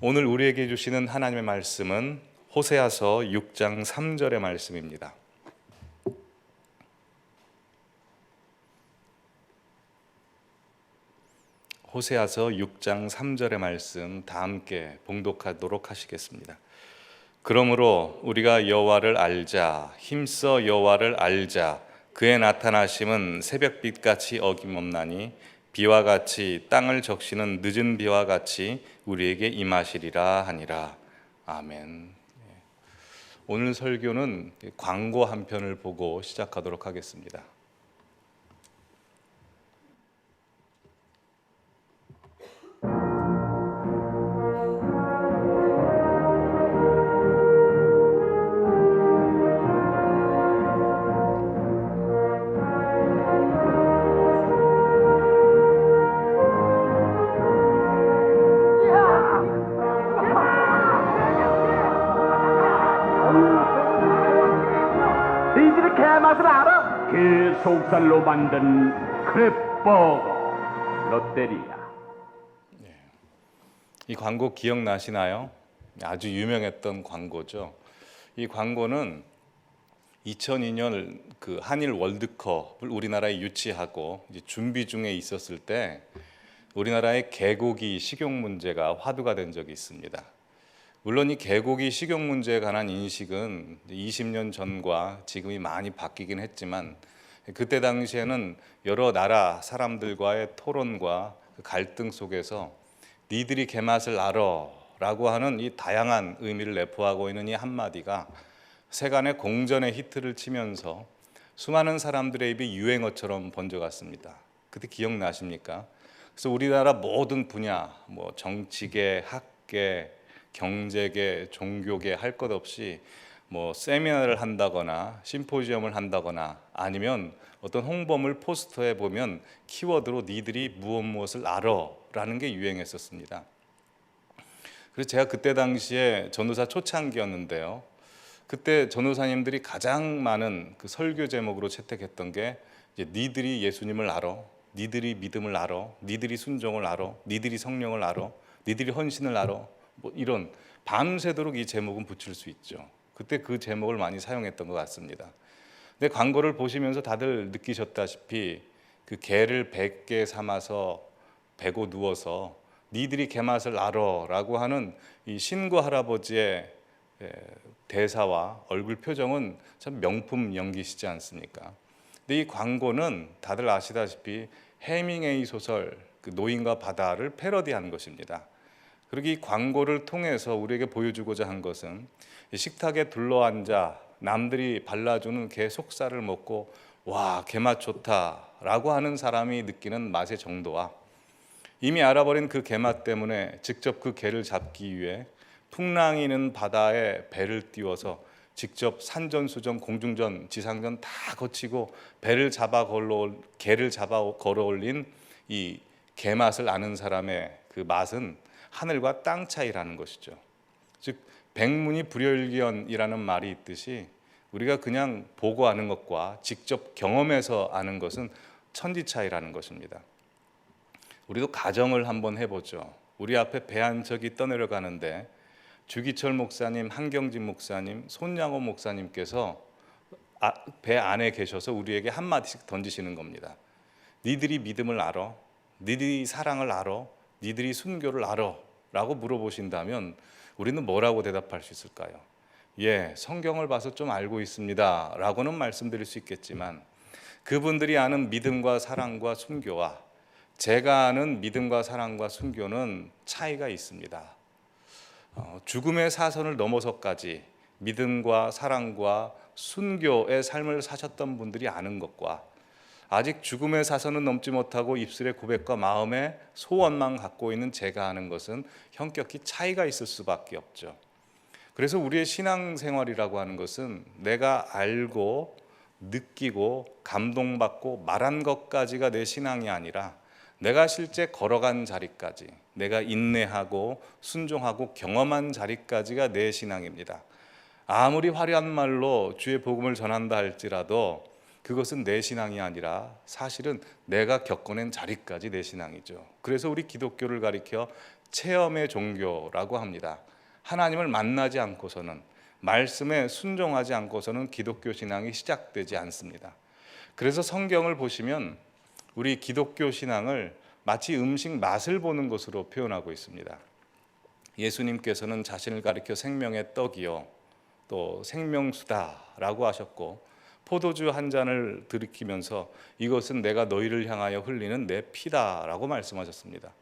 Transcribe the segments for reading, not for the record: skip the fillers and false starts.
오늘 우리에게 주시는 하나님의 말씀은 호세아서 6장 3절의 말씀입니다. 호세아서 6장 3절의 말씀 다 함께 봉독하도록 하시겠습니다. 그러므로 우리가 여호와를 알자, 힘써 여호와를 알자. 그의 나타나심은 새벽빛같이 어김없나니 비와 같이 땅을 적시는 늦은 비와 같이 우리에게 임하시리라 하니라. 아멘. 오늘 설교는 광고 한 편을 보고 시작하도록 하겠습니다. 너희들이 개맛을 알아? 게 속살로 만든 크랩버거 롯데리아. 이 광고 기억나시나요? 아주 유명했던 광고죠. 이 광고는 2002년 그 한일 월드컵을 우리나라에 유치하고 이제 준비 중에 있었을 때 우리나라의 개고기 식용 문제가 화두가 된 적이 있습니다. 물론 이 개고기 식용 문제에 관한 인식은 20년 전과 지금이 많이 바뀌긴 했지만 그때 당시에는 여러 나라 사람들과의 토론과 그 갈등 속에서 니들이 개맛을 알아 라고 하는 이 다양한 의미를 내포하고 있는 이 한마디가 세간의 공전의 히트를 치면서 수많은 사람들의 입에 유행어처럼 번져갔습니다. 그때 기억나십니까? 그래서 우리나라 모든 분야, 뭐 정치계, 학계, 경제계, 종교계 할 것 없이 뭐 세미나를 한다거나 심포지엄을 한다거나 아니면 어떤 홍보물 포스터에 보면 키워드로 니들이 무엇을 알아 라는 게 유행했었습니다. 그래서 제가 그때 당시에 전도사 초창기였는데요. 그때 전도사님들이 가장 많은 그 설교 제목으로 채택했던 게 이제 니들이 예수님을 알아, 니들이 믿음을 알아, 니들이 순종을 알아, 니들이 성령을 알아, 니들이 헌신을 알아, 뭐 이런 밤새도록 이 제목은 붙일 수 있죠. 그때 그 제목을 많이 사용했던 것 같습니다. 근데 광고를 보시면서 다들 느끼셨다시피 그 개를 100개 삼아서 베고 누워서 니들이 개맛을 알아라고 하는 이 신구 할아버지의 대사와 얼굴 표정은 참 명품 연기시지 않습니까? 근데 이 광고는 다들 아시다시피 해밍웨이 소설 그 노인과 바다를 패러디한 것입니다. 그리고 이 광고를 통해서 우리에게 보여주고자 한 것은 식탁에 둘러앉아 남들이 발라주는 게 속살을 먹고 와, 게맛 좋다라고 하는 사람이 느끼는 맛의 정도와 이미 알아버린 그 게맛 때문에 직접 그 게를 잡기 위해 풍랑이는 바다에 배를 띄워서 직접 산전수전, 공중전, 지상전 다 거치고 게를 잡아 걸어올린 이 게맛을 아는 사람의 그 맛은 하늘과 땅 차이라는 것이죠. 즉 백문이 불여일견이라는 말이 있듯이 우리가 그냥 보고 아는 것과 직접 경험해서 아는 것은 천지 차이라는 것입니다. 우리도 가정을 한번 해보죠. 우리 앞에 배 한 척이 떠내려가는데 주기철 목사님, 한경진 목사님, 손양호 목사님께서 배 안에 계셔서 우리에게 한마디씩 던지시는 겁니다. 니들이 믿음을 알아? 니들이 사랑을 알아? 니들이 순교를 알아? 라고 물어보신다면 우리는 뭐라고 대답할 수 있을까요? 예, 성경을 봐서 좀 알고 있습니다 라고는 말씀드릴 수 있겠지만 그분들이 아는 믿음과 사랑과 순교와 제가 아는 믿음과 사랑과 순교는 차이가 있습니다. 죽음의 사선을 넘어서까지 믿음과 사랑과 순교의 삶을 사셨던 분들이 아는 것과 아직 죽음의 사선은 넘지 못하고 입술의 고백과 마음의 소원만 갖고 있는 제가 아는 것은 현격히 차이가 있을 수밖에 없죠. 그래서 우리의 신앙생활이라고 하는 것은 내가 알고 느끼고 감동받고 말한 것까지가 내 신앙이 아니라 내가 실제 걸어간 자리까지, 내가 인내하고 순종하고 경험한 자리까지가 내 신앙입니다. 아무리 화려한 말로 주의 복음을 전한다 할지라도 그것은 내 신앙이 아니라 사실은 내가 겪어낸 자리까지 내 신앙이죠. 그래서 우리 기독교를 가리켜 체험의 종교라고 합니다. 하나님을 만나지 않고서는, 말씀에 순종하지 않고서는 기독교 신앙이 시작되지 않습니다. 그래서 성경을 보시면 우리 기독교 신앙을 마치 음식 맛을 보는 것으로 표현하고 있습니다. 예수님께서는 자신을 가리켜 생명의 떡이요 또 생명수다라고 하셨고, 포도주 한 잔을 들이키면서 이것은 내가 너희를 향하여 흘리는 내 피다라고 말씀하셨습니다.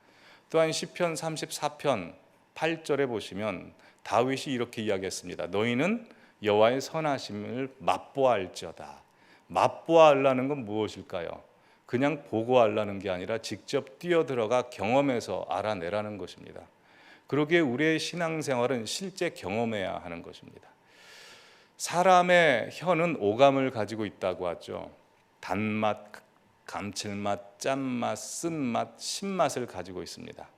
또한 시편 34편 8절에 보시면 다윗이 이렇게 이야기했습니다. 너희는 여호와의 선하심을 맛보아할지어다. 맛보아하려는 건 무엇일까요? 그냥 보고 하려는 게 아니라 직접 뛰어들어가 경험해서 알아내라는 것입니다. 그러기에 우리의 신앙생활은 실제 경험해야 하는 것입니다. 사람의 혀는 오감을 가지고 있다고 하죠. 단맛, 감칠맛, 짠맛, 쓴맛, 신맛을 가지고 있습니다.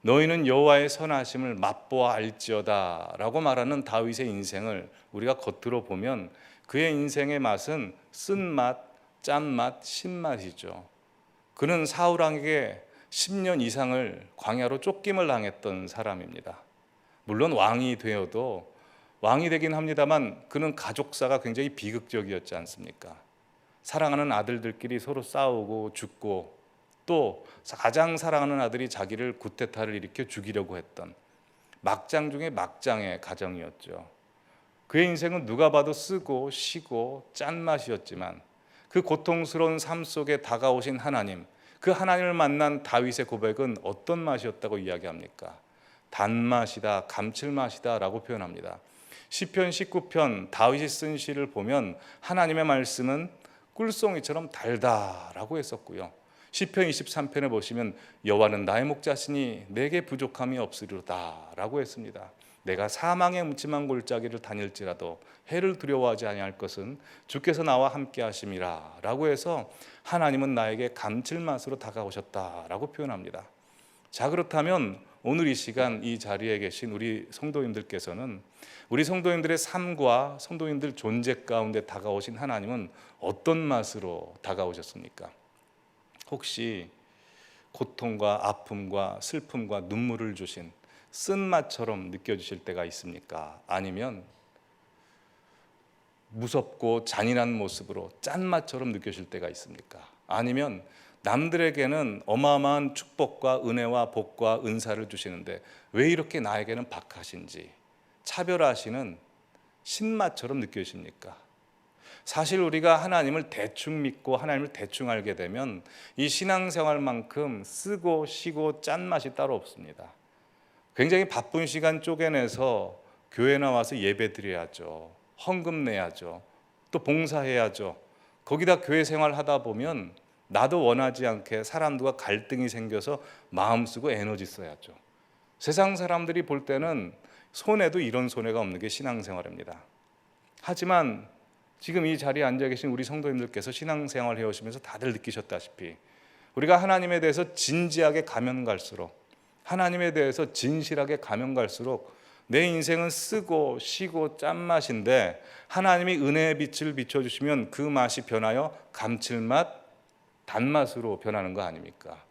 너희는 여호와의 선하심을 맛보아 알지어다 라고 말하는 다윗의 인생을 우리가 겉으로 보면 그의 인생의 맛은 쓴맛, 짠맛, 신맛이죠. 그는 사울왕에게 10년 이상을 광야로 쫓김을 당했던 사람입니다. 물론 왕이 되어도 왕이 되긴 합니다만 그는 가족사가 굉장히 비극적이었지 않습니까? 사랑하는 아들들끼리 서로 싸우고 죽고, 또 가장 사랑하는 아들이 자기를 구테타를 일으켜 죽이려고 했던 막장 중에 막장의 가정이었죠. 그의 인생은 누가 봐도 쓰고 시고 짠맛이었지만 그 고통스러운 삶 속에 다가오신 하나님, 그 하나님을 만난 다윗의 고백은 어떤 맛이었다고 이야기합니까? 단맛이다, 감칠맛이다 라고 표현합니다. 시편 19편 다윗이 쓴 시를 보면 하나님의 말씀은 꿀송이처럼 달다라고 했었고요. 시편 23편에 보시면 여호와는 나의 목자시니 내게 부족함이 없으리로다라고 했습니다. 내가 사망의 음침한 골짜기를 다닐지라도 해를 두려워하지 아니할 것은 주께서 나와 함께 하심이라 라고 해서 하나님은 나에게 감칠맛으로 다가오셨다라고 표현합니다. 자, 그렇다면 오늘 이 시간 이 자리에 계신 우리 성도님들께서는 우리 성도님들의 삶과 성도님들 존재 가운데 다가오신 하나님은 어떤 맛으로 다가오셨습니까? 혹시 고통과 아픔과 슬픔과 눈물을 주신 쓴맛처럼 느껴지실 때가 있습니까? 아니면 무섭고 잔인한 모습으로 짠맛처럼 느껴질 때가 있습니까? 아니면 남들에게는 어마어마한 축복과 은혜와 복과 은사를 주시는데 왜 이렇게 나에게는 박하신지 차별하시는 신맛처럼 느껴지십니까? 사실 우리가 하나님을 대충 믿고 하나님을 대충 알게 되면 이 신앙생활만큼 쓰고 시고 짠맛이 따로 없습니다. 굉장히 바쁜 시간 쪼개내서 교회 나와서 예배 드려야죠. 헌금 내야죠. 또 봉사해야죠. 거기다 교회 생활 하다 보면 나도 원하지 않게 사람들과 갈등이 생겨서 마음 쓰고 에너지 써야죠. 세상 사람들이 볼 때는 손해도 이런 손해가 없는 게 신앙생활입니다. 하지만 지금 이 자리에 앉아 계신 우리 성도님들께서 신앙생활 해오시면서 다들 느끼셨다시피 우리가 하나님에 대해서 진지하게 가면 갈수록, 하나님에 대해서 진실하게 가면 갈수록 내 인생은 쓰고 시고 짠맛인데 하나님이 은혜의 빛을 비춰주시면 그 맛이 변하여 감칠맛, 단맛으로 변하는 거 아닙니까?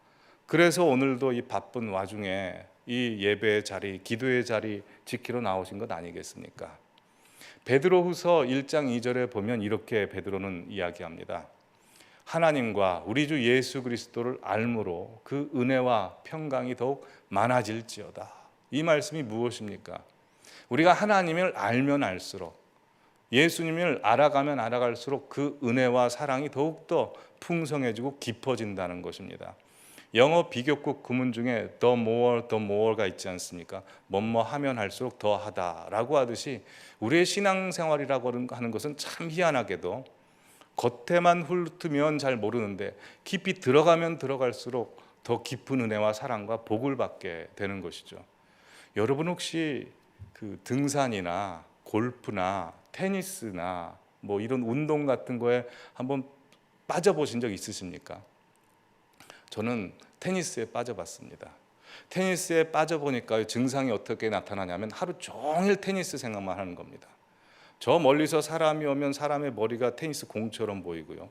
그래서 오늘도 이 바쁜 와중에 이 예배의 자리, 기도의 자리 지키러 나오신 것 아니겠습니까? 베드로후서 1장 2절에 보면 이렇게 베드로는 이야기합니다. 하나님과 우리 주 예수 그리스도를 알므로 그 은혜와 평강이 더욱 많아질지어다. 이 말씀이 무엇입니까? 우리가 하나님을 알면 알수록, 예수님을 알아가면 알아갈수록 그 은혜와 사랑이 더욱더 풍성해지고 깊어진다는 것입니다. 영어 비교급 구문 중에 the more가 있지 않습니까? 뭐뭐 하면 할수록 더 하다라고 하듯이 우리의 신앙생활이라고 하는 것은 참 희한하게도 겉에만 훑으면 잘 모르는데 깊이 들어가면 들어갈수록 더 깊은 은혜와 사랑과 복을 받게 되는 것이죠. 여러분 혹시 그 등산이나 골프나 테니스나 뭐 이런 운동 같은 거에 한번 빠져보신 적 있으십니까? 저는 테니스에 빠져봤습니다. 테니스에 빠져보니까 증상이 어떻게 나타나냐면 하루 종일 테니스 생각만 하는 겁니다. 저 멀리서 사람이 오면 사람의 머리가 테니스 공처럼 보이고요.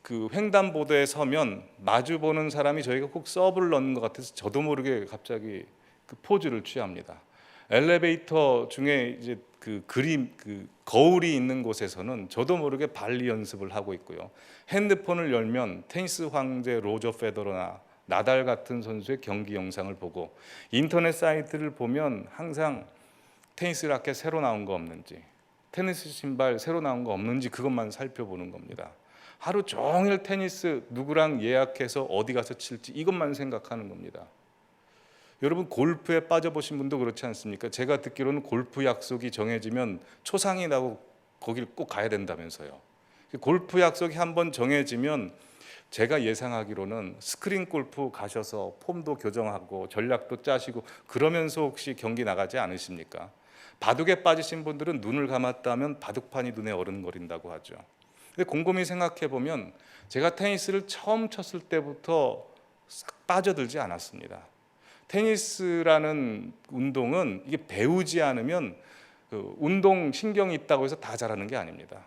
그 횡단보도에 서면 마주 보는 사람이 저희가 꼭 서브를 넣는 것 같아서 저도 모르게 갑자기 그 포즈를 취합니다. 엘리베이터 중에 이제 그 그림 그 거울이 있는 곳에서는 저도 모르게 발리 연습을 하고 있고요. 핸드폰을 열면 테니스 황제 로저 페더러나 나달 같은 선수의 경기 영상을 보고 인터넷 사이트를 보면 항상 테니스 라켓 새로 나온 거 없는지, 테니스 신발 새로 나온 거 없는지 그것만 살펴보는 겁니다. 하루 종일 테니스 누구랑 예약해서 어디 가서 칠지 이것만 생각하는 겁니다. 여러분 골프에 빠져보신 분도 그렇지 않습니까? 제가 듣기로는 골프 약속이 정해지면 초상이 나고 거길 꼭 가야 된다면서요. 골프 약속이 한번 정해지면 제가 예상하기로는 스크린 골프 가셔서 폼도 교정하고 전략도 짜시고 그러면서 혹시 경기 나가지 않으십니까? 바둑에 빠지신 분들은 눈을 감았다면 바둑판이 눈에 어른거린다고 하죠. 근데 곰곰이 생각해 보면 제가 테니스를 처음 쳤을 때부터 싹 빠져들지 않았습니다. 테니스라는 운동은 이게 배우지 않으면 그 운동 신경이 있다고 해서 다 잘하는 게 아닙니다.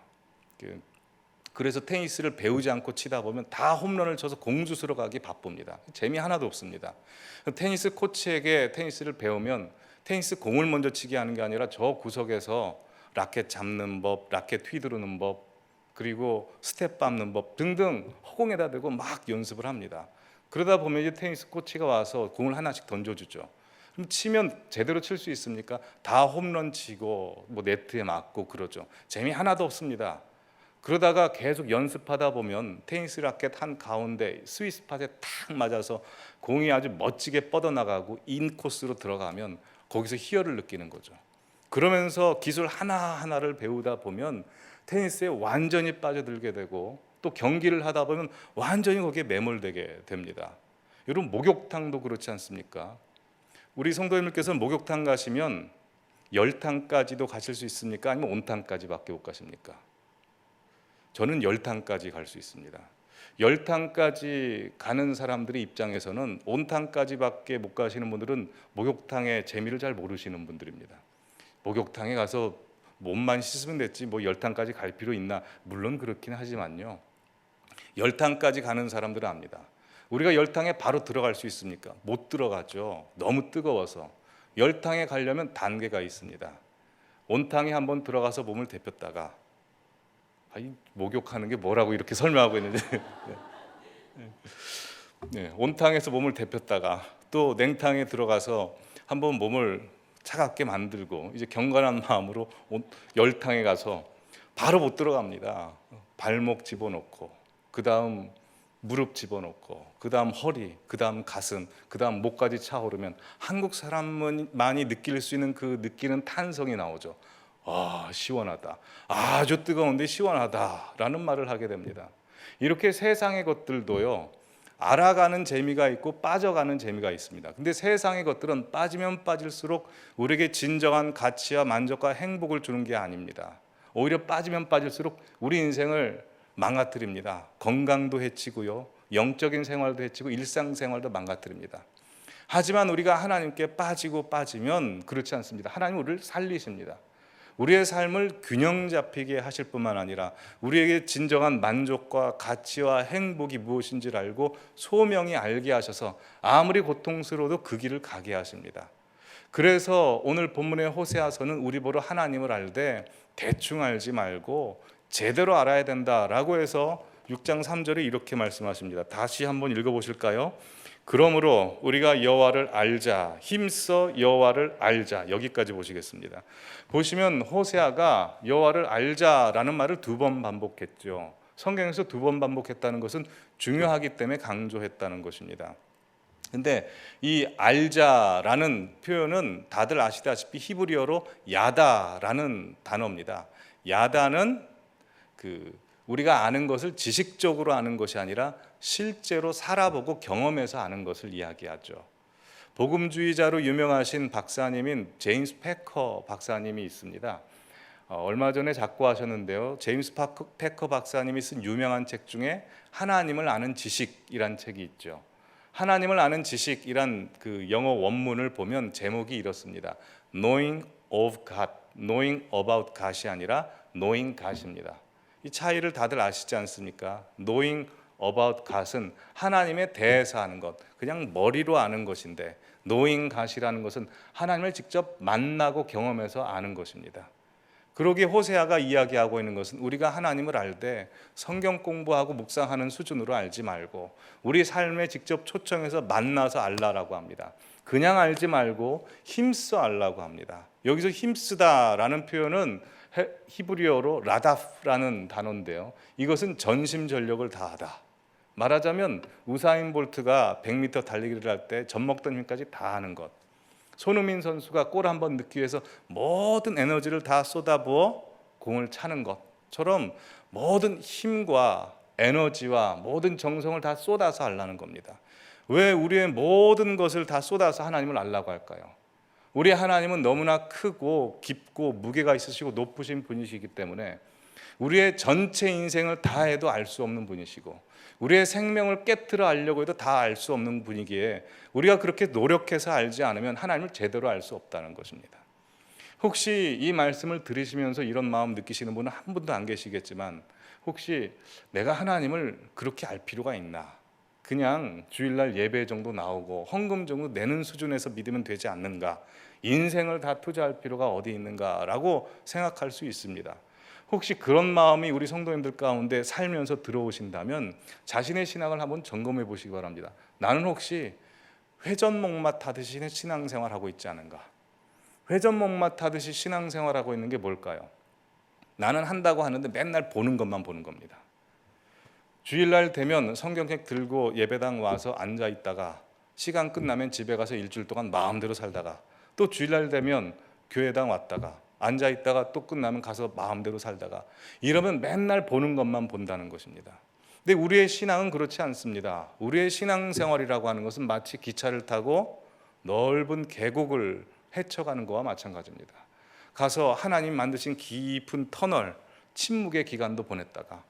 그래서 테니스를 배우지 않고 치다 보면 다 홈런을 쳐서 공주수로 가기 바쁩니다. 재미 하나도 없습니다. 테니스 코치에게 테니스를 배우면 테니스 공을 먼저 치게 하는 게 아니라 저 구석에서 라켓 잡는 법, 라켓 휘두르는 법, 그리고 스텝 밟는 법 등등 허공에다 대고 막 연습을 합니다. 그러다 보면 이제 테니스 코치가 와서 공을 하나씩 던져주죠. 그럼 치면 제대로 칠 수 있습니까? 다 홈런 치고 뭐 네트에 맞고 그러죠. 재미 하나도 없습니다. 그러다가 계속 연습하다 보면 테니스 라켓 한 가운데 스윗스팟에 탁 맞아서 공이 아주 멋지게 뻗어나가고 인코스로 들어가면 거기서 희열을 느끼는 거죠. 그러면서 기술 하나하나를 배우다 보면 테니스에 완전히 빠져들게 되고 또 경기를 하다 보면 완전히 거기에 매몰되게 됩니다. 여러분 목욕탕도 그렇지 않습니까? 우리 성도님들께서는 목욕탕 가시면 열탕까지도 가실 수 있습니까? 아니면 온탕까지밖에 못 가십니까? 저는 열탕까지 갈 수 있습니다. 열탕까지 가는 사람들의 입장에서는 온탕까지밖에 못 가시는 분들은 목욕탕의 재미를 잘 모르시는 분들입니다. 목욕탕에 가서 몸만 씻으면 됐지 뭐 열탕까지 갈 필요 있나? 물론 그렇긴 하지만요. 열탕까지 가는 사람들은 압니다. 우리가 열탕에 바로 들어갈 수 있습니까? 못 들어가죠. 너무 뜨거워서. 열탕에 가려면 단계가 있습니다. 온탕에 한번 들어가서 몸을 데폈다가 목욕하는 게 뭐라고 이렇게 설명하고 있는지 네, 온탕에서 몸을 데폈다가 또 냉탕에 들어가서 한번 몸을 차갑게 만들고 이제 경건한 마음으로 열탕에 가서 바로 못 들어갑니다. 발목 집어넣고 그 다음 무릎 집어넣고 그 다음 허리, 그 다음 가슴, 그 다음 목까지 차오르면 한국 사람만이 느낄 수 있는 그 느끼는 탄성이 나오죠. 아, 시원하다. 아주 뜨거운데 시원하다라는 말을 하게 됩니다. 이렇게 세상의 것들도요. 알아가는 재미가 있고 빠져가는 재미가 있습니다. 근데 세상의 것들은 빠지면 빠질수록 우리에게 진정한 가치와 만족과 행복을 주는 게 아닙니다. 오히려 빠지면 빠질수록 우리 인생을 망가뜨립니다. 건강도 해치고요. 영적인 생활도 해치고 일상생활도 망가뜨립니다. 하지만 우리가 하나님께 빠지면 그렇지 않습니다. 하나님은 우리를 살리십니다. 우리의 삶을 균형 잡히게 하실 뿐만 아니라 우리에게 진정한 만족과 가치와 행복이 무엇인지를 알고 소명이 알게 하셔서 아무리 고통스러워도 그 길을 가게 하십니다. 그래서 오늘 본문의 호세아서는 우리 보러 하나님을 알되 대충 알지 말고 제대로 알아야 된다라고 해서 6장 3절에 이렇게 말씀하십니다. 다시 한번 읽어보실까요? 그러므로 우리가 여호와를 알자, 힘써 여호와를 알자. 여기까지 보시겠습니다. 보시면 호세아가 여호와를 알자라는 말을 2번 반복했죠. 성경에서 2번 반복했다는 것은 중요하기 때문에 강조했다는 것입니다. 근데 이 알자라는 표현은 다들 아시다시피 히브리어로 야다라는 단어입니다. 야다는 우리가 아는 것을 지식적으로 아는 것이 아니라 실제로 살아보고 경험해서 아는 것을 이야기하죠. 복음주의자로 유명하신 박사님인 제임스 패커 박사님이 있습니다. 얼마 전에 작고하셨는데요. 제임스 패커 박사님이 쓴 유명한 책 중에 하나님을 아는 지식이란 책이 있죠. 하나님을 아는 지식이란 그 영어 원문을 보면 제목이 이렇습니다. Knowing of God, Knowing about God이 아니라 Knowing God입니다. 이 차이를 다들 아시지 않습니까? knowing about God은 하나님에 대해서 아는 것, 그냥 머리로 아는 것인데 knowing God이라는 것은 하나님을 직접 만나고 경험해서 아는 것입니다. 그러기에 호세아가 이야기하고 있는 것은 우리가 하나님을 알 때 성경 공부하고 묵상하는 수준으로 알지 말고 우리 삶에 직접 초청해서 만나서 알라라고 합니다. 그냥 알지 말고 힘써 알라고 합니다. 여기서 힘쓰다라는 표현은 히브리어로 라다프라는 단어인데요. 이것은 전심전력을 다하다. 말하자면 우사인 볼트가 100m 달리기를 할 때 젖먹던 힘까지 다 하는 것. 손흥민 선수가 골 한 번 넣기 위해서 모든 에너지를 다 쏟아부어 공을 차는 것처럼 모든 힘과 에너지와 모든 정성을 다 쏟아서 하려는 겁니다. 왜 우리의 모든 것을 다 쏟아서 하나님을 알라고 할까요? 우리 하나님은 너무나 크고 깊고 무게가 있으시고 높으신 분이시기 때문에 우리의 전체 인생을 다 해도 알 수 없는 분이시고 우리의 생명을 깨트려 알려고 해도 다 알 수 없는 분이기에 우리가 그렇게 노력해서 알지 않으면 하나님을 제대로 알 수 없다는 것입니다. 혹시 이 말씀을 들으시면서 이런 마음 느끼시는 분은 한 분도 안 계시겠지만 혹시 내가 하나님을 그렇게 알 필요가 있나? 그냥 주일날 예배 정도 나오고 헌금 정도 내는 수준에서 믿으면 되지 않는가? 인생을 다 투자할 필요가 어디 있는가라고 생각할 수 있습니다. 혹시 그런 마음이 우리 성도님들 가운데 살면서 들어오신다면 자신의 신앙을 한번 점검해 보시기 바랍니다. 나는 혹시 회전목마 타듯이 신앙생활하고 있지 않은가? 회전목마 타듯이 신앙생활하고 있는 게 뭘까요? 나는 한다고 하는데 맨날 보는 것만 보는 겁니다. 주일날 되면 성경책 들고 예배당 와서 앉아 있다가 시간 끝나면 집에 가서 일주일 동안 마음대로 살다가 또 주일날 되면 교회당 왔다가 앉아 있다가 또 끝나면 가서 마음대로 살다가 이러면 맨날 보는 것만 본다는 것입니다. 근데 우리의 신앙은 그렇지 않습니다. 우리의 신앙생활이라고 하는 것은 마치 기차를 타고 넓은 계곡을 헤쳐가는 것과 마찬가지입니다. 가서 하나님 만드신 깊은 터널, 침묵의 기간도 보냈다가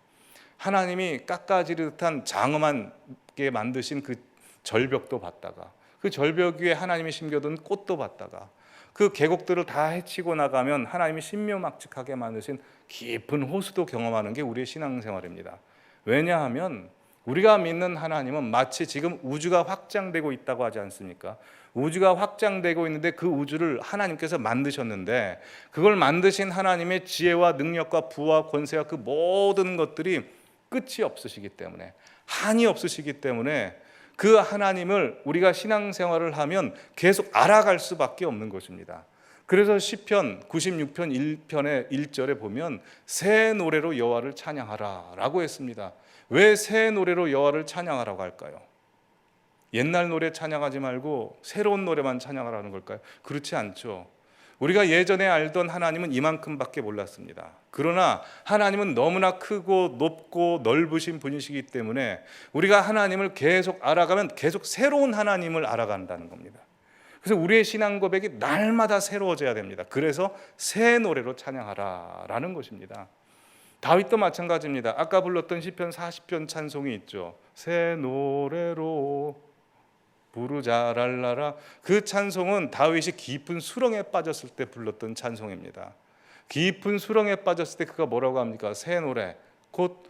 하나님이 깎아지르듯한 장엄하게 만드신 그 절벽도 봤다가 그 절벽 위에 하나님이 심겨둔 꽃도 봤다가 그 계곡들을 다 헤치고 나가면 하나님이 신묘막측하게 만드신 깊은 호수도 경험하는 게 우리의 신앙생활입니다. 왜냐하면 우리가 믿는 하나님은 마치 지금 우주가 확장되고 있다고 하지 않습니까? 우주가 확장되고 있는데 그 우주를 하나님께서 만드셨는데 그걸 만드신 하나님의 지혜와 능력과 부와 권세와 그 모든 것들이 끝이 없으시기 때문에 한이 없으시기 때문에 그 하나님을 우리가 신앙생활을 하면 계속 알아갈 수밖에 없는 것입니다. 그래서 시편 96편 1편의 1절에 보면 새 노래로 여호와를 찬양하라 라고 했습니다. 왜 새 노래로 여호와를 찬양하라고 할까요? 옛날 노래 찬양하지 말고 새로운 노래만 찬양하라는 걸까요? 그렇지 않죠. 우리가 예전에 알던 하나님은 이만큼밖에 몰랐습니다. 그러나 하나님은 너무나 크고 높고 넓으신 분이시기 때문에 우리가 하나님을 계속 알아가면 계속 새로운 하나님을 알아간다는 겁니다. 그래서 우리의 신앙 고백이 날마다 새로워져야 됩니다. 그래서 새 노래로 찬양하라라는 것입니다. 다윗도 마찬가지입니다. 아까 불렀던 시편 40편 찬송이 있죠. 새 노래로 부르자 랄라라. 그 찬송은 다윗이 깊은 수렁에 빠졌을 때 불렀던 찬송입니다. 깊은 수렁에 빠졌을 때 그가 뭐라고 합니까? 새 노래, 곧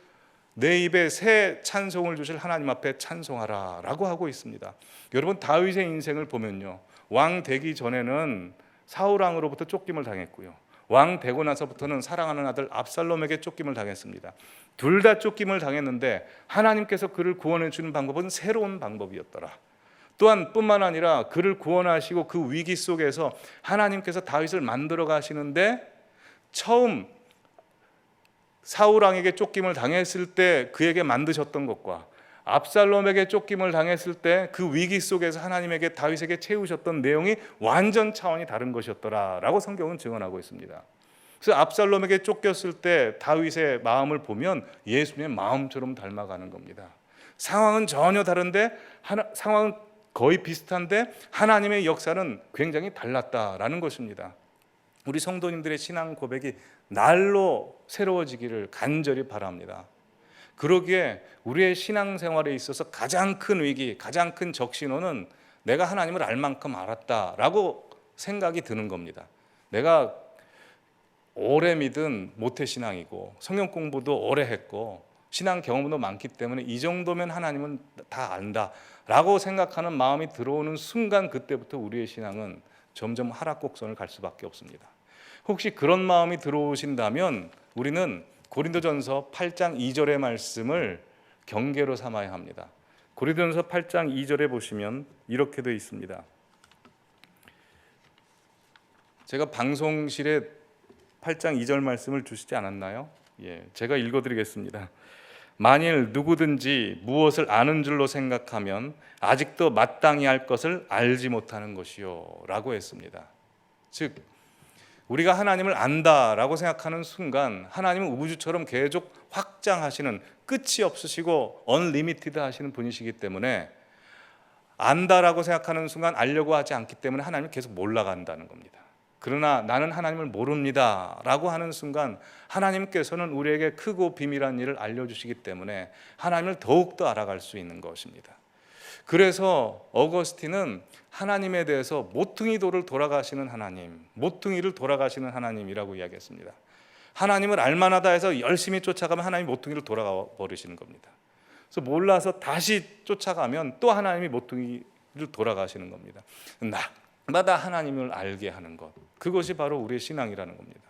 내 입에 새 찬송을 주실 하나님 앞에 찬송하라 라고 하고 있습니다. 여러분 다윗의 인생을 보면요, 왕 되기 전에는 사울왕으로부터 쫓김을 당했고요, 왕 되고 나서부터는 사랑하는 아들 압살롬에게 쫓김을 당했습니다. 둘 다 쫓김을 당했는데 하나님께서 그를 구원해 주는 방법은 새로운 방법이었더라. 또한 뿐만 아니라 그를 구원하시고 그 위기 속에서 하나님께서 다윗을 만들어 가시는데 처음 사울왕에게 쫓김을 당했을 때 그에게 만드셨던 것과 압살롬에게 쫓김을 당했을 때 그 위기 속에서 하나님에게 다윗에게 채우셨던 내용이 완전 차원이 다른 것이었더라라고 성경은 증언하고 있습니다. 그래서 압살롬에게 쫓겼을 때 다윗의 마음을 보면 예수님의 마음처럼 닮아가는 겁니다. 상황은 전혀 다른데 상황은 거의 비슷한데 하나님의 역사는 굉장히 달랐다라는 것입니다. 우리 성도님들의 신앙 고백이 날로 새로워지기를 간절히 바랍니다. 그러기에 우리의 신앙생활에 있어서 가장 큰 위기, 가장 큰 적신호는 내가 하나님을 알 만큼 알았다라고 생각이 드는 겁니다. 내가 오래 믿은 모태신앙이고 성경 공부도 오래 했고 신앙 경험도 많기 때문에 이 정도면 하나님은 다 안다라고 생각하는 마음이 들어오는 순간, 그때부터 우리의 신앙은 점점 하락 곡선을 갈 수밖에 없습니다. 혹시 그런 마음이 들어오신다면 우리는 고린도전서 8장 2절의 말씀을 경계로 삼아야 합니다. 고린도전서 8장 2절에 보시면 이렇게 되어 있습니다. 제가 방송실에 8장 2절 말씀을 주시지 않았나요? 제가 읽어드리겠습니다. 만일 누구든지 무엇을 아는 줄로 생각하면 아직도 마땅히 할 것을 알지 못하는 것이요 라고 했습니다. 즉 우리가 하나님을 안다라고 생각하는 순간 하나님은 우주처럼 계속 확장하시는, 끝이 없으시고 언리미티드 하시는 분이시기 때문에 안다라고 생각하는 순간 알려고 하지 않기 때문에 하나님은 계속 몰라간다는 겁니다. 그러나 나는 하나님을 모릅니다 라고 하는 순간 하나님께서는 우리에게 크고 비밀한 일을 알려주시기 때문에 하나님을 더욱더 알아갈 수 있는 것입니다. 그래서 어거스틴은 하나님에 대해서 모퉁이돌을 돌아가시는 하나님, 모퉁이를 돌아가시는 하나님이라고 이야기했습니다. 하나님을 알만하다 해서 열심히 쫓아가면 하나님이 모퉁이를 돌아가 버리시는 겁니다. 그래서 몰라서 다시 쫓아가면 또 하나님이 모퉁이를 돌아가시는 겁니다. 날마다 하나님을 알게 하는 것, 그것이 바로 우리의 신앙이라는 겁니다.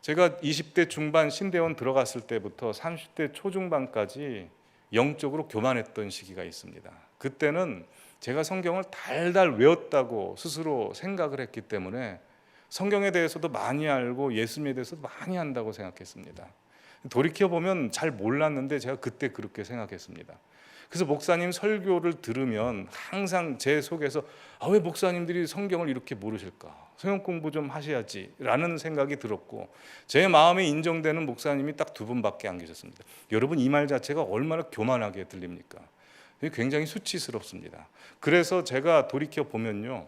제가 20대 중반 신대원 들어갔을 때부터 30대 초중반까지 영적으로 교만했던 시기가 있습니다. 그때는 제가 성경을 달달 외웠다고 스스로 생각을 했기 때문에 성경에 대해서도 많이 알고 예수님에 대해서도 많이 안다고 생각했습니다. 돌이켜보면 잘 몰랐는데 제가 그때 그렇게 생각했습니다. 그래서 목사님 설교를 들으면 항상 제 속에서 왜 목사님들이 성경을 이렇게 모르실까? 성경 공부 좀 하셔야지 라는 생각이 들었고, 제 마음에 인정되는 목사님이 딱 2분밖에 안 계셨습니다. 여러분, 이 말 자체가 얼마나 교만하게 들립니까? 굉장히 수치스럽습니다. 그래서 제가 돌이켜보면요,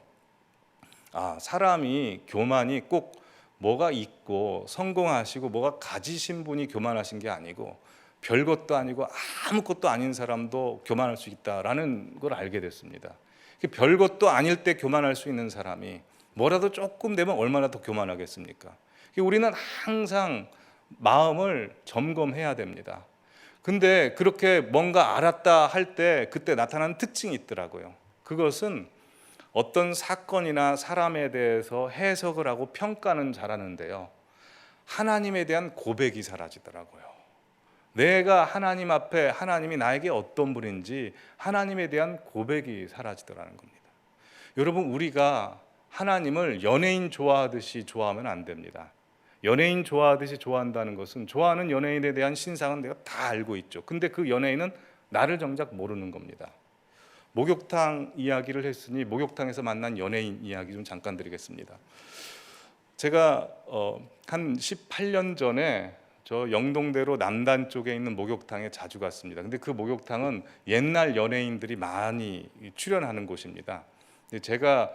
사람이 교만이 꼭 뭐가 있고 성공하시고 뭐가 가지신 분이 교만하신 게 아니고 별것도 아니고 아무것도 아닌 사람도 교만할 수 있다라는 걸 알게 됐습니다. 별것도 아닐 때 교만할 수 있는 사람이 뭐라도 조금 되면 얼마나 더 교만하겠습니까? 우리는 항상 마음을 점검해야 됩니다. 근데 그렇게 뭔가 알았다 할 때 그때 나타나는 특징이 있더라고요. 그것은 어떤 사건이나 사람에 대해서 해석을 하고 평가는 잘하는데요, 하나님에 대한 고백이 사라지더라고요. 내가 하나님 앞에 하나님이 나에게 어떤 분인지 하나님에 대한 고백이 사라지더라는 겁니다. 여러분, 우리가 하나님을 연예인 좋아하듯이 좋아하면 안 됩니다. 연예인 좋아하듯이 좋아한다는 것은 좋아하는 연예인에 대한 신상은 내가 다 알고 있죠. 근데 그 연예인은 나를 정작 모르는 겁니다. 목욕탕 이야기를 했으니 목욕탕에서 만난 연예인 이야기 좀 잠깐 드리겠습니다. 제가 한 18년 전에 저 영동대로 남단 쪽에 있는 목욕탕에 자주 갔습니다. 근데 그 목욕탕은 옛날 연예인들이 많이 출연하는 곳입니다. 근데 제가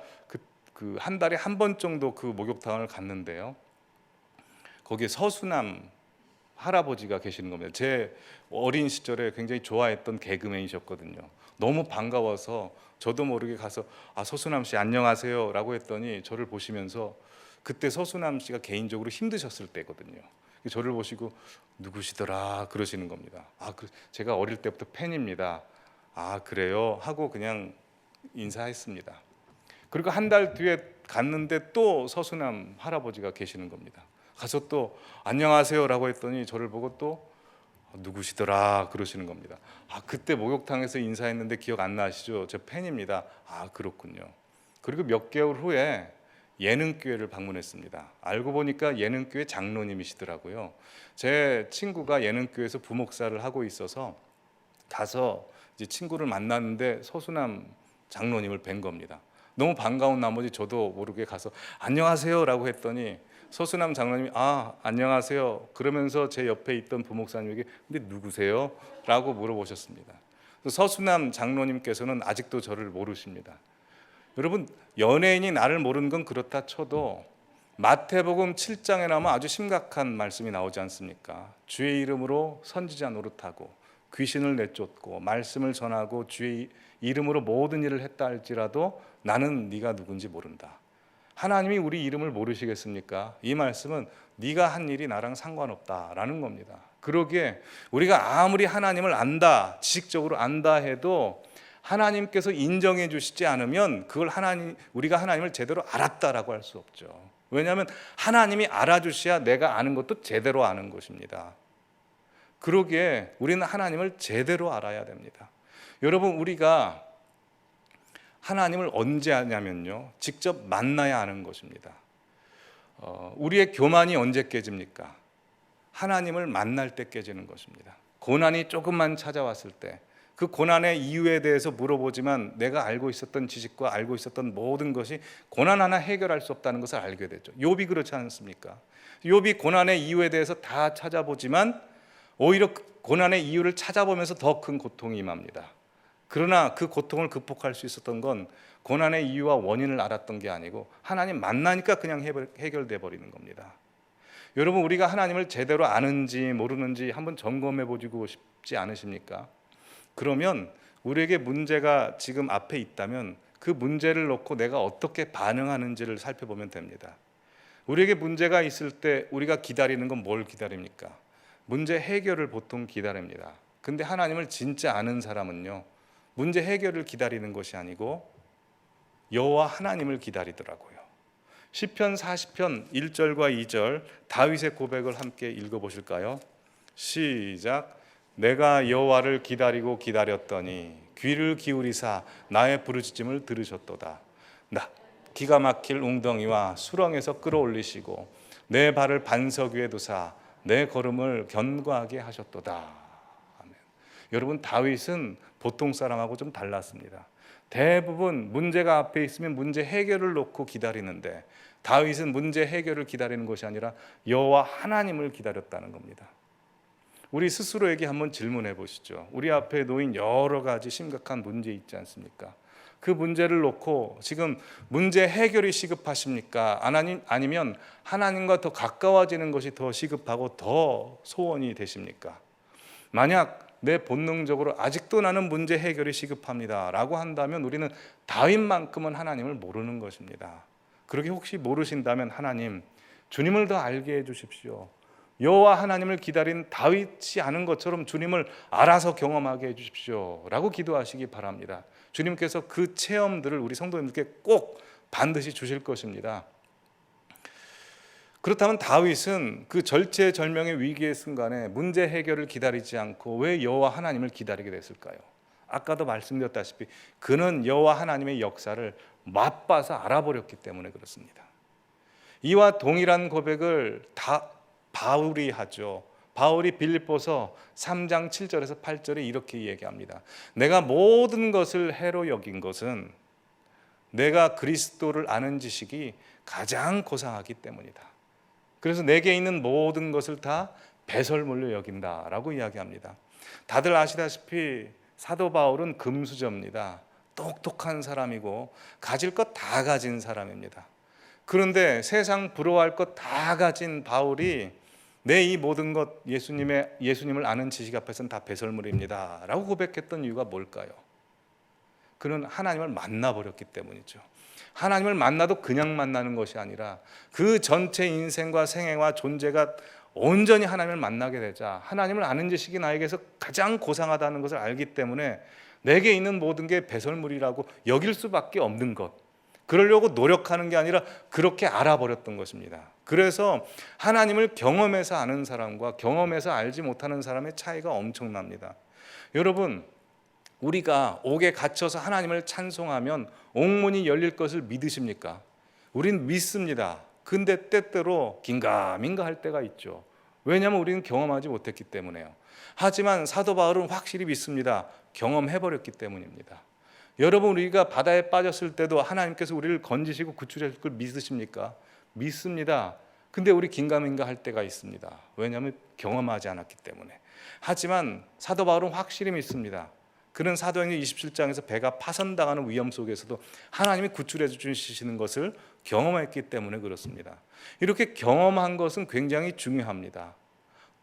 그 한 달에 한 번 정도 그 목욕탕을 갔는데요, 거기에 서수남 할아버지가 계시는 겁니다. 제 어린 시절에 굉장히 좋아했던 개그맨이셨거든요. 너무 반가워서 저도 모르게 가서 서수남 씨 안녕하세요 라고 했더니 저를 보시면서, 그때 서수남 씨가 개인적으로 힘드셨을 때거든요. 저를 보시고 누구시더라 그러시는 겁니다. 제가 어릴 때부터 팬입니다. 그래요? 하고 그냥 인사했습니다. 그리고 한 달 뒤에 갔는데 또 서수남 할아버지가 계시는 겁니다. 가서 또 안녕하세요라고 했더니 저를 보고 또 누구시더라 그러시는 겁니다. 그때 목욕탕에서 인사했는데 기억 안 나시죠? 저 팬입니다. 그렇군요. 그리고 몇 개월 후에 예능교회를 방문했습니다. 알고 보니까 예능교회 장로님이시더라고요. 제 친구가 예능교회에서 부목사를 하고 있어서 가서 이제 친구를 만났는데 서수남 장로님을 뵌 겁니다. 너무 반가운 나머지 저도 모르게 가서 안녕하세요라고 했더니 서수남 장로님이 안녕하세요 그러면서 제 옆에 있던 부목사님에게 근데 누구세요? 라고 물어보셨습니다. 서수남 장로님께서는 아직도 저를 모르십니다. 여러분, 연예인이 나를 모르는 건 그렇다 쳐도 마태복음 7장에 나오면 아주 심각한 말씀이 나오지 않습니까? 주의 이름으로 선지자 노릇하고 귀신을 내쫓고 말씀을 전하고 주의 이름으로 모든 일을 했다 할지라도 나는 네가 누군지 모른다. 하나님이 우리 이름을 모르시겠습니까? 이 말씀은 네가 한 일이 나랑 상관없다라는 겁니다. 그러기에 우리가 아무리 하나님을 안다, 지식적으로 안다 해도 하나님께서 인정해 주시지 않으면 그걸 우리가 하나님을 제대로 알았다라고 할 수 없죠. 왜냐하면 하나님이 알아주셔야 내가 아는 것도 제대로 아는 것입니다. 그러기에 우리는 하나님을 제대로 알아야 됩니다. 여러분, 우리가 하나님을 언제 아냐면요, 직접 만나야 아는 것입니다. 우리의 교만이 언제 깨집니까? 하나님을 만날 때 깨지는 것입니다. 고난이 조금만 찾아왔을 때 그 고난의 이유에 대해서 물어보지만 내가 알고 있었던 지식과 알고 있었던 모든 것이 고난 하나 해결할 수 없다는 것을 알게 되죠. 욥이 그렇지 않습니까? 욥이 고난의 이유에 대해서 다 찾아보지만 오히려 고난의 이유를 찾아보면서 더 큰 고통이 임합니다. 그러나 그 고통을 극복할 수 있었던 건 고난의 이유와 원인을 알았던 게 아니고 하나님 만나니까 그냥 해결돼 버리는 겁니다. 여러분, 우리가 하나님을 제대로 아는지 모르는지 한번 점검해 보시고 싶지 않으십니까? 그러면 우리에게 문제가 지금 앞에 있다면 그 문제를 놓고 내가 어떻게 반응하는지를 살펴보면 됩니다. 우리에게 문제가 있을 때 우리가 기다리는 건 뭘 기다립니까? 문제 해결을 보통 기다립니다. 근데 하나님을 진짜 아는 사람은요, 문제 해결을 기다리는 것이 아니고 여호와 하나님을 기다리더라고요. 시편 40편 1절과 2절 다윗의 고백을 함께 읽어보실까요? 시작. 내가 여호와를 기다리고 기다렸더니 귀를 기울이사 나의 부르짖음을 들으셨도다. 나 기가 막힐 웅덩이와 수렁에서 끌어올리시고 내 발을 반석 위에 두사 내 걸음을 견고하게 하셨도다. 아멘. 여러분, 다윗은 보통 사람하고 좀 달랐습니다. 대부분 문제가 앞에 있으면 문제 해결을 놓고 기다리는데 다윗은 문제 해결을 기다리는 것이 아니라 여호와 하나님을 기다렸다는 겁니다. 우리 스스로에게 한번 질문해 보시죠. 우리 앞에 놓인 여러 가지 심각한 문제 있지 않습니까? 그 문제를 놓고 지금 문제 해결이 시급하십니까? 아니면 하나님과 더 가까워지는 것이 더 시급하고 더 소원이 되십니까? 만약 내 본능적으로 아직도 나는 문제 해결이 시급합니다 라고 한다면 우리는 다윗만큼은 하나님을 모르는 것입니다. 그렇게 혹시 모르신다면 하나님, 주님을 더 알게 해 주십시오. 여호와 하나님을 기다린 다윗이 아는 것처럼 주님을 알아서 경험하게 해 주십시오 라고 기도하시기 바랍니다. 주님께서 그 체험들을 우리 성도님들께 꼭 반드시 주실 것입니다. 그렇다면 다윗은 그 절체절명의 위기의 순간에 문제 해결을 기다리지 않고 왜 여호와 하나님을 기다리게 됐을까요? 아까도 말씀드렸다시피 그는 여호와 하나님의 역사를 맛봐서 알아버렸기 때문에 그렇습니다. 이와 동일한 고백을 다 바울이 하죠. 바울이 빌립보서 3장 7절에서 8절에 이렇게 얘기합니다. 내가 모든 것을 해로 여긴 것은 내가 그리스도를 아는 지식이 가장 고상하기 때문이다. 그래서 내게 있는 모든 것을 다 배설물로 여긴다라고 이야기합니다. 다들 아시다시피 사도 바울은 금수저입니다. 똑똑한 사람이고 가질 것 다 가진 사람입니다. 그런데 세상 부러워할 것 다 가진 바울이 내 이 모든 것 예수님을 아는 지식 앞에서는 다 배설물입니다 라고 고백했던 이유가 뭘까요? 그는 하나님을 만나버렸기 때문이죠. 하나님을 만나도 그냥 만나는 것이 아니라 그 전체 인생과 생애와 존재가 온전히 하나님을 만나게 되자 하나님을 아는 지식이 나에게서 가장 고상하다는 것을 알기 때문에 내게 있는 모든 게 배설물이라고 여길 수밖에 없는 것, 그러려고 노력하는 게 아니라 그렇게 알아버렸던 것입니다. 그래서 하나님을 경험해서 아는 사람과 경험해서 알지 못하는 사람의 차이가 엄청납니다. 여러분, 우리가 옥에 갇혀서 하나님을 찬송하면 옥문이 열릴 것을 믿으십니까? 우린 믿습니다. 근데 때때로 긴가민가 할 때가 있죠. 왜냐하면 우리는 경험하지 못했기 때문에요. 하지만 사도 바울은 확실히 믿습니다. 경험해버렸기 때문입니다. 여러분, 우리가 바다에 빠졌을 때도 하나님께서 우리를 건지시고 구출하실 걸 믿으십니까? 믿습니다. 근데 우리 긴가민가 할 때가 있습니다. 왜냐하면 경험하지 않았기 때문에. 하지만 사도 바울은 확실히 믿습니다. 그는 사도행전 27장에서 배가 파손당하는 위험 속에서도 하나님이 구출해 주시는 것을 경험했기 때문에 그렇습니다. 이렇게 경험한 것은 굉장히 중요합니다.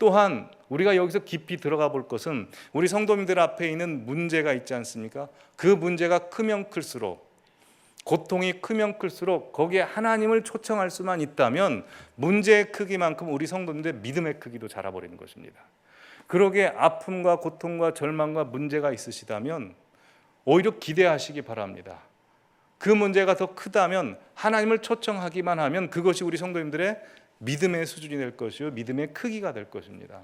또한 우리가 여기서 깊이 들어가 볼 것은 우리 성도님들 앞에 있는 문제가 있지 않습니까? 그 문제가 크면 클수록 고통이 크면 클수록 거기에 하나님을 초청할 수만 있다면 문제의 크기만큼 우리 성도님들의 믿음의 크기도 자라버리는 것입니다. 그러기에 아픔과 고통과 절망과 문제가 있으시다면 오히려 기대하시기 바랍니다. 그 문제가 더 크다면 하나님을 초청하기만 하면 그것이 우리 성도님들의 믿음의 수준이 될 것이요 믿음의 크기가 될 것입니다.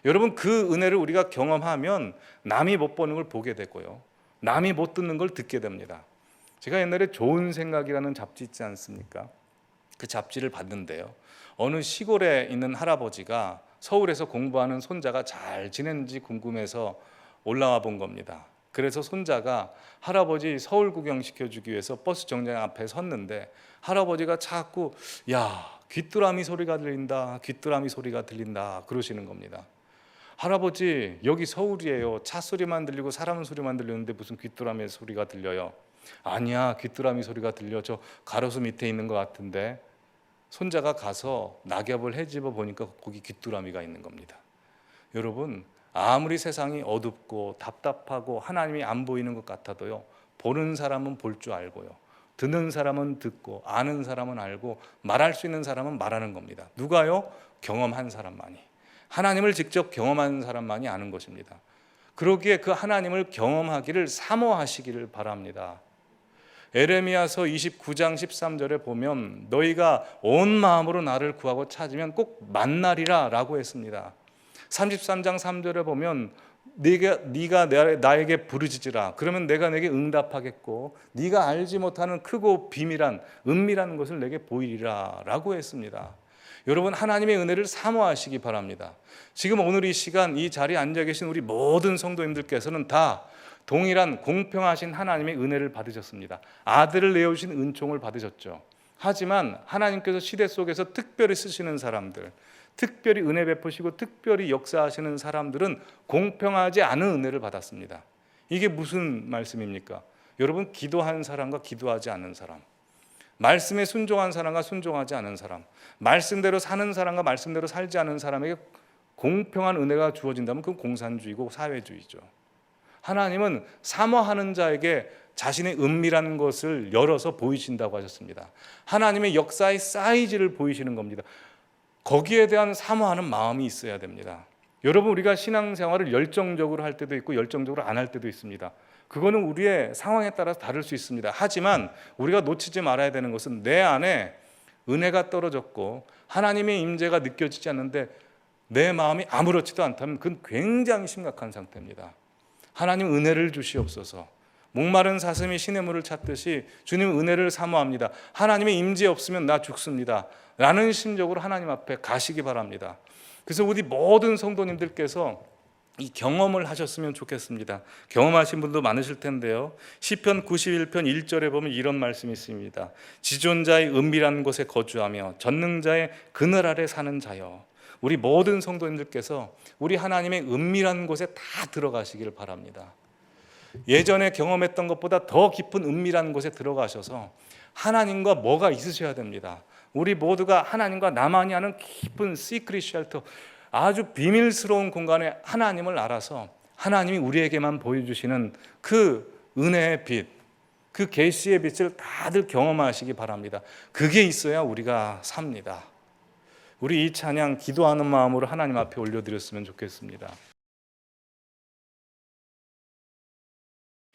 여러분, 그 은혜를 우리가 경험하면 남이 못 보는 걸 보게 되고요, 남이 못 듣는 걸 듣게 됩니다. 제가 옛날에 좋은 생각이라는 잡지 있지 않습니까? 그 잡지를 봤는데요, 어느 시골에 있는 할아버지가 서울에서 공부하는 손자가 잘 지내는지 궁금해서 올라와 본 겁니다. 그래서 손자가 할아버지 서울 구경시켜주기 위해서 버스 정류장 앞에 섰는데 할아버지가 자꾸 야, 귀뚜라미 소리가 들린다, 귀뚜라미 소리가 들린다 그러시는 겁니다. 할아버지, 여기 서울이에요. 차 소리만 들리고 사람 소리만 들리는데 무슨 귀뚜라미 소리가 들려요? 아니야, 귀뚜라미 소리가 들려. 저 가로수 밑에 있는 것 같은데. 손자가 가서 낙엽을 헤집어 보니까 거기 귀뚜라미가 있는 겁니다. 여러분, 아무리 세상이 어둡고 답답하고 하나님이 안 보이는 것 같아도요, 보는 사람은 볼 줄 알고요, 듣는 사람은 듣고, 아는 사람은 알고, 말할 수 있는 사람은 말하는 겁니다. 누가요? 경험한 사람만이, 하나님을 직접 경험한 사람만이 아는 것입니다. 그러기에 그 하나님을 경험하기를 사모하시기를 바랍니다. 에레미야서 29장 13절에 보면 너희가 온 마음으로 나를 구하고 찾으면 꼭 만나리라 라고 했습니다. 33장 3절에 보면 네가 나에게 부르짖으라, 그러면 내가 내게 응답하겠고 네가 알지 못하는 크고 비밀한 은밀한 것을 내게 보이리라 라고 했습니다. 여러분, 하나님의 은혜를 사모하시기 바랍니다. 지금 오늘 이 시간 이 자리에 앉아 계신 우리 모든 성도님들께서는 다 동일한 공평하신 하나님의 은혜를 받으셨습니다. 아들을 내어주신 은총을 받으셨죠. 하지만 하나님께서 시대 속에서 특별히 쓰시는 사람들, 특별히 은혜 베푸시고 특별히 역사하시는 사람들은 공평하지 않은 은혜를 받았습니다. 이게 무슨 말씀입니까? 여러분, 기도한 사람과 기도하지 않는 사람, 말씀에 순종한 사람과 순종하지 않은 사람, 말씀대로 사는 사람과 말씀대로 살지 않은 사람에게 공평한 은혜가 주어진다면 그건 공산주의고 사회주의죠. 하나님은 사모하는 자에게 자신의 은밀한 것을 열어서 보이신다고 하셨습니다. 하나님의 역사의 사이즈를 보이시는 겁니다. 거기에 대한 사모하는 마음이 있어야 됩니다. 여러분, 우리가 신앙생활을 열정적으로 할 때도 있고 열정적으로 안 할 때도 있습니다. 그거는 우리의 상황에 따라서 다를 수 있습니다. 하지만 우리가 놓치지 말아야 되는 것은 내 안에 은혜가 떨어졌고 하나님의 임재가 느껴지지 않는데 내 마음이 아무렇지도 않다면 그건 굉장히 심각한 상태입니다. 하나님 은혜를 주시옵소서. 목마른 사슴이 시냇물을 찾듯이 주님 은혜를 사모합니다. 하나님의 임재 없으면 나 죽습니다 라는 심적으로 하나님 앞에 가시기 바랍니다. 그래서 우리 모든 성도님들께서 이 경험을 하셨으면 좋겠습니다. 경험하신 분도 많으실 텐데요, 시편 91편 1절에 보면 이런 말씀이 있습니다. 지존자의 은밀한 곳에 거주하며 전능자의 그늘 아래 사는 자여. 우리 모든 성도님들께서 우리 하나님의 은밀한 곳에 다 들어가시기를 바랍니다. 예전에 경험했던 것보다 더 깊은 은밀한 곳에 들어가셔서 하나님과 뭐가 있으셔야 됩니다. 우리 모두가 하나님과 나만이 아는 깊은 시크릿 쉘터, 아주 비밀스러운 공간에 하나님을 알아서 하나님이 우리에게만 보여주시는 그 은혜의 빛, 그 계시의 빛을 다들 경험하시기 바랍니다. 그게 있어야 우리가 삽니다. 우리 이 찬양 기도하는 마음으로 하나님 앞에 올려드렸으면 좋겠습니다.